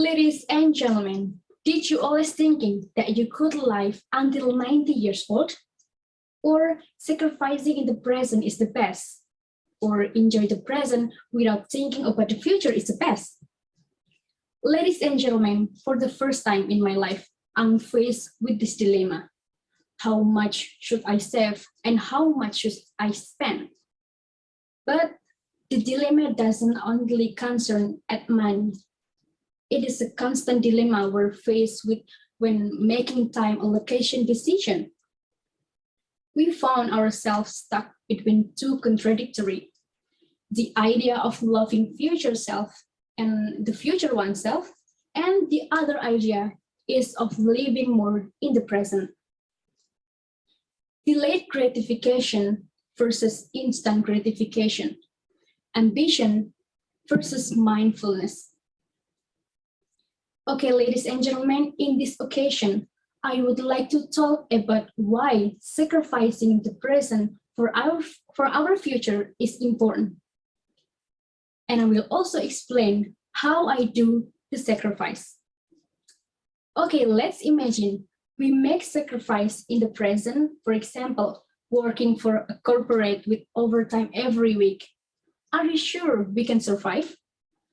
Ladies and gentlemen, did you always thinking that you could live until 90 years old? Or sacrificing in the present is the best? Or enjoy the present without thinking about the future is the best? Ladies and gentlemen, for the first time in my life, I'm faced with this dilemma. How much should I save and how much should I spend? But the dilemma doesn't only concern at money. It is a constant dilemma we're faced with when making time allocation decision. We found ourselves stuck between two contradictory. The idea of loving future self and the future oneself, and the other idea is of living more in the present. Delayed gratification versus instant gratification. Ambition versus mindfulness. Okay, ladies and gentlemen, in this occasion, I would like to talk about why sacrificing the present for our future is important. And I will also explain how I do the sacrifice. Okay, let's imagine we make sacrifice in the present, for example, working for a corporate with overtime every week. Are you sure we can survive?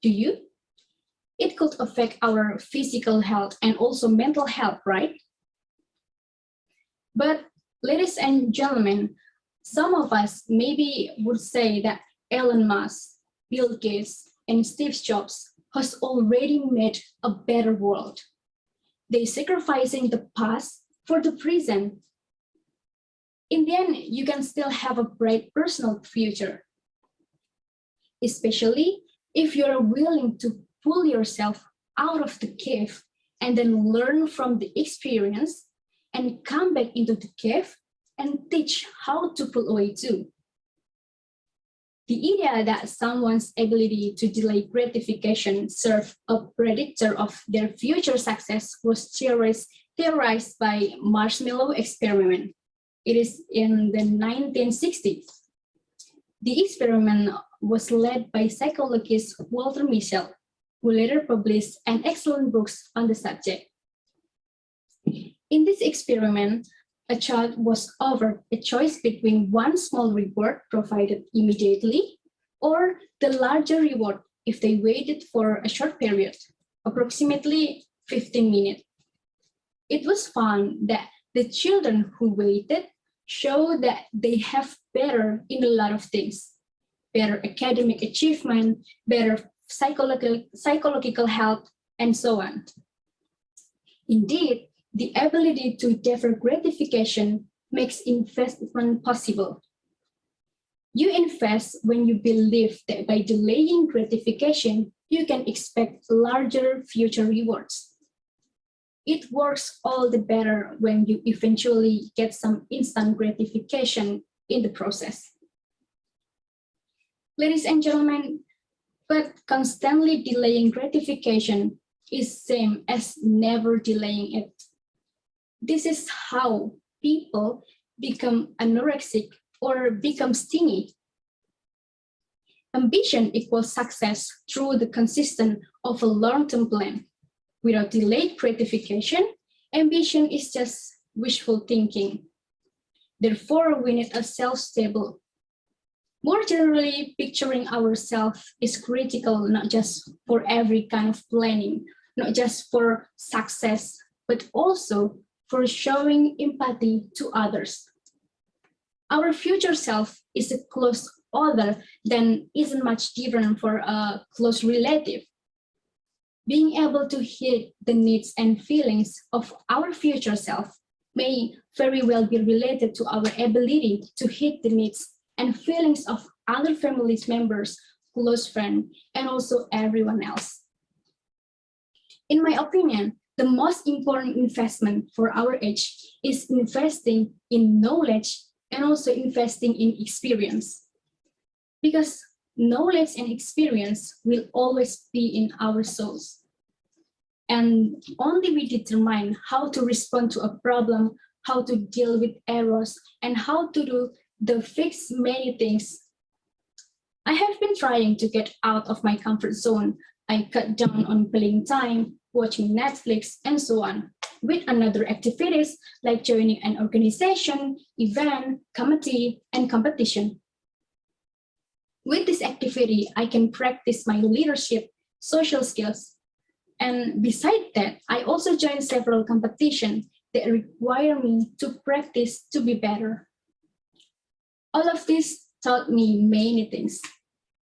Do you? It could affect our physical health and also mental health, right? But ladies and gentlemen, some of us maybe would say that Elon Musk, Bill Gates, and Steve Jobs has already made a better world. They sacrificing the past for the present. In the end, you can still have a bright personal future, especially if you're willing to pull yourself out of the cave and then learn from the experience and come back into the cave and teach how to pull away too. The idea that someone's ability to delay gratification serve a predictor of their future success was theorized by marshmallow experiment. It is in the 1960s. The experiment was led by psychologist Walter Mischel, who later published an excellent book on the subject. In this experiment, a child was offered a choice between one small reward provided immediately or the larger reward if they waited for a short period, approximately 15 minutes. It was found that the children who waited show that they have better in a lot of things, better academic achievement, better psychological health, and so on. Indeed, the ability to defer gratification makes investment possible. You invest when you believe that by delaying gratification, you can expect larger future rewards. It works all the better when you eventually get some instant gratification in the process. Ladies and gentlemen, but constantly delaying gratification is same as never delaying it. This is how people become anorexic or become stingy. Ambition equals success through the consistent of a long-term plan. Without delayed gratification, ambition is just wishful thinking. Therefore, we need a self-stable. More generally, picturing ourselves is critical not just for every kind of planning, not just for success, but also for showing empathy to others. Our future self is a close other than isn't much different for a close relative. Being able to hear the needs and feelings of our future self may very well be related to our ability to hit the needs and feelings of other family members, close friends, and also everyone else. In my opinion, the most important investment for our age is investing in knowledge and also investing in experience. Because knowledge and experience will always be in our souls. And only we determine how to respond to a problem, how to deal with errors, and how to do the fix many things. I have been trying to get out of my comfort zone I cut down on playing time, watching Netflix, and so on, with another activities like joining an organization, event, committee, and competition. With this activity, I can practice my leadership, social skills. And beside that, I also joined several competitions that require me to practice to be better. All of this taught me many things.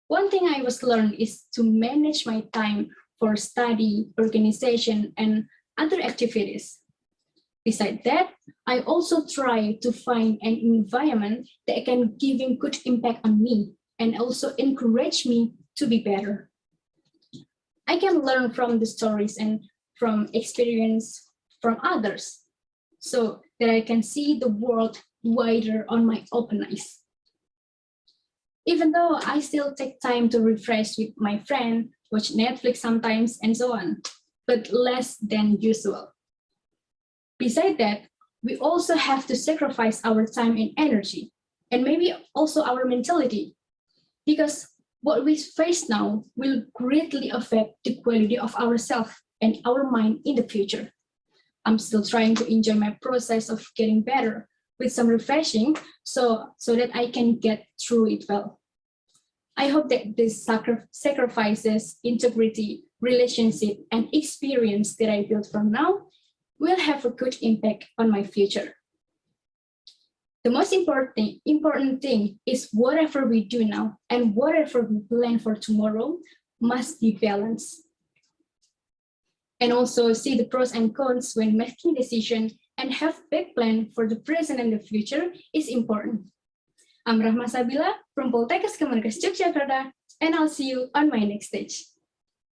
One thing I was learned is to manage my time for study, organization, and other activities. Besides that, I also try to find an environment that can give a good impact on me and also encourage me to be better. I can learn from the stories and from experience from others so that I can see the world wider on my open eyes. Even though I still take time to refresh with my friend, watch Netflix sometimes, and so on, but less than usual. Besides that, we also have to sacrifice our time and energy, and maybe also our mentality, because what we face now will greatly affect the quality of ourselves and our mind in the future. I'm still trying to enjoy my process of getting better with some refreshing so that I can get through it well. I hope that these sacrifices, integrity, relationship, and experience that I built from now will have a good impact on my future. The most important thing is whatever we do now and whatever we plan for tomorrow must be balanced. And also see the pros and cons when making decisions and have big plan for the present and the future is important. I'm Rahma Sabila from Kemenkes Yogyakarta, and I'll see you on my next stage.